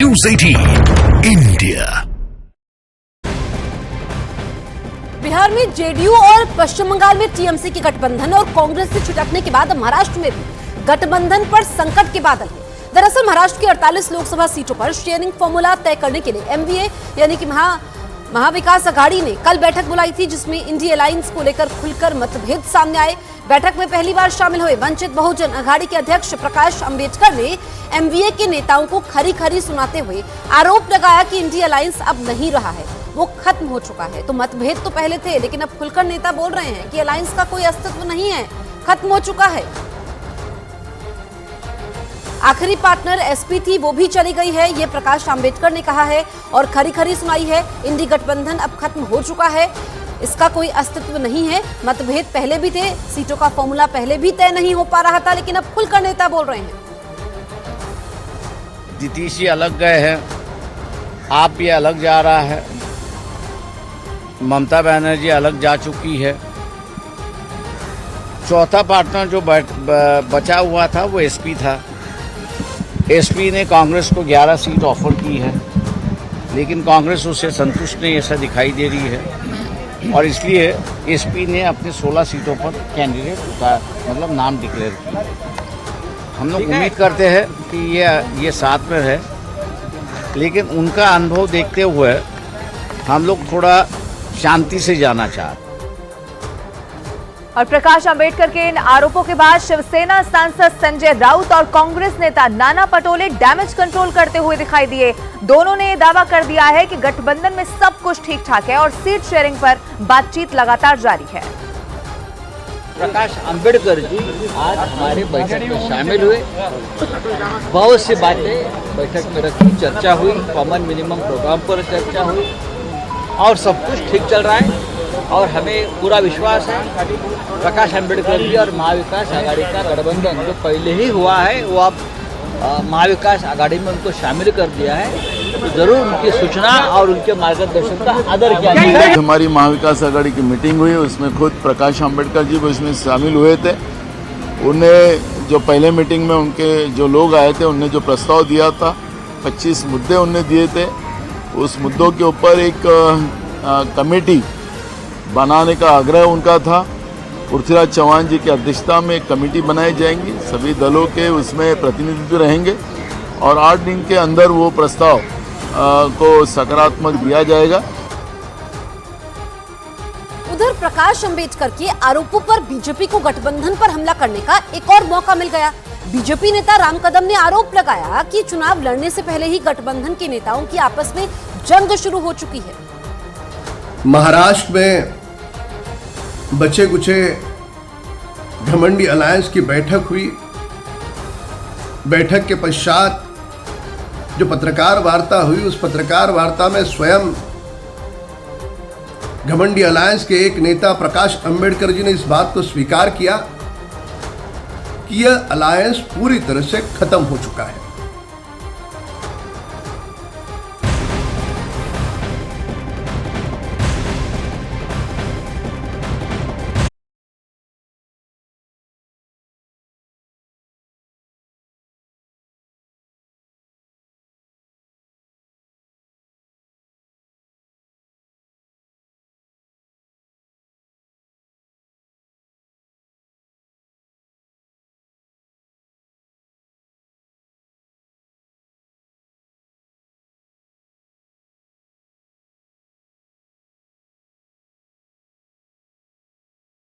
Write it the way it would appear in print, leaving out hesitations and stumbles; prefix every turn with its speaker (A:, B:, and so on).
A: News 18 India.
B: Bihar में JDU और पश्चिम बंगाल में टीएमसी की गठबंधन और कांग्रेस से छिटकने के बाद महाराष्ट्र में भी गठबंधन पर संकट के बादल हैं। दरअसल महाराष्ट्र की 48 लोकसभा सीटों पर शेयरिंग फॉर्मूला तय करने के लिए एमवीए यानी कि महाविकास आघाड़ी ने कल बैठक बुलाई थी, जिसमें इंडिया अलायंस को लेकर खुलकर मतभेद सामने आए। बैठक में पहली बार शामिल हुए वंचित बहुजन आघाड़ी के अध्यक्ष प्रकाश अंबेडकर ने एमवीए के नेताओं को खरी खरी सुनाते हुए आरोप लगाया कि इंडिया अलायंस अब नहीं रहा है, वो खत्म हो चुका है। तो मतभेद तो पहले थे, लेकिन अब खुलकर नेता बोल रहे हैं कि अलायंस का कोई अस्तित्व नहीं है, खत्म हो चुका है। आखिरी पार्टनर एसपी थी, वो भी चली गई है, ये प्रकाश अंबेडकर ने कहा है और खरी खरी सुनाई है। इंडी गठबंधन अब खत्म हो चुका है, इसका कोई अस्तित्व नहीं है। मतभेद पहले भी थे, सीटों का फॉर्मूला पहले भी तय नहीं हो पा रहा था, लेकिन अब खुलकर नेता बोल रहे हैं।
C: नीतीश जी अलग गए हैं, आप भी अलग जा रहा है, ममता बनर्जी अलग जा चुकी है। चौथा पार्टनर जो बचा हुआ था वो एसपी था। एसपी ने कांग्रेस को 11 सीट ऑफर की है, लेकिन कांग्रेस उससे संतुष्ट नहीं ऐसा दिखाई दे रही है और इसलिए एसपी ने अपने 16 सीटों पर कैंडिडेट मतलब नाम डिक्लेयर किया। हम लोग उम्मीद करते हैं कि ये साथ में है, लेकिन उनका अनुभव देखते हुए हम लोग थोड़ा शांति से जाना चाहते हैं।
D: और प्रकाश अंबेडकर के इन आरोपों के बाद शिवसेना सांसद संजय राउत और कांग्रेस नेता नाना पटोले डैमेज कंट्रोल करते हुए दिखाई दिए। दोनों ने दावा कर दिया है कि गठबंधन में सब कुछ ठीक ठाक है और सीट शेयरिंग पर बातचीत लगातार जारी है।
E: प्रकाश अंबेडकर जी आज हमारे बैठक में शामिल हुए, बहुत सी बातें बैठक में रखी, चर्चा हुई, कॉमन मिनिमम प्रोग्राम पर चर्चा हुई और सब कुछ ठीक चल रहा है और हमें पूरा विश्वास है प्रकाश अंबेडकर जी और महाविकास आघाड़ी का गठबंधन जो पहले ही हुआ है वो अब महाविकास आघाड़ी में उनको शामिल कर दिया है, तो जरूर उनकी सूचना और उनके मार्गदर्शन का आदर किया जाएगा।
F: हमारी महाविकास आघाड़ी की मीटिंग हुई, उसमें खुद प्रकाश अंबेडकर जी भी उसमें शामिल हुए थे। उन्हें जो पहले मीटिंग में उनके जो लोग आए थे उन्हें जो प्रस्ताव दिया था, 25 मुद्दे उन्हें दिए थे, उस मुद्दों के ऊपर एक कमेटी बनाने का आग्रह उनका था। पृथ्वीराज चौहान जी की अध्यक्षता में एक कमेटी बनाई जाएंगी, सभी दलों के उसमें प्रतिनिधित्व रहेंगे और 8 दिन के अंदर वो प्रस्ताव को सकारात्मक दिया जाएगा।
B: उधर प्रकाश अंबेडकर के आरोपों पर बीजेपी को गठबंधन पर हमला करने का एक और मौका मिल गया। बीजेपी नेता राम कदम ने आरोप लगाया कि चुनाव लड़ने से पहले ही गठबंधन के नेताओं की आपस में जंग शुरू हो चुकी है।
G: महाराष्ट्र में बचे कुचे घमंडी अलायंस की बैठक हुई। बैठक के पश्चात जो पत्रकार वार्ता हुई, उस पत्रकार वार्ता में स्वयं घमंडी अलायंस के एक नेता प्रकाश अंबेडकर जी ने इस बात को स्वीकार किया कि यह अलायंस पूरी तरह से खत्म हो चुका है।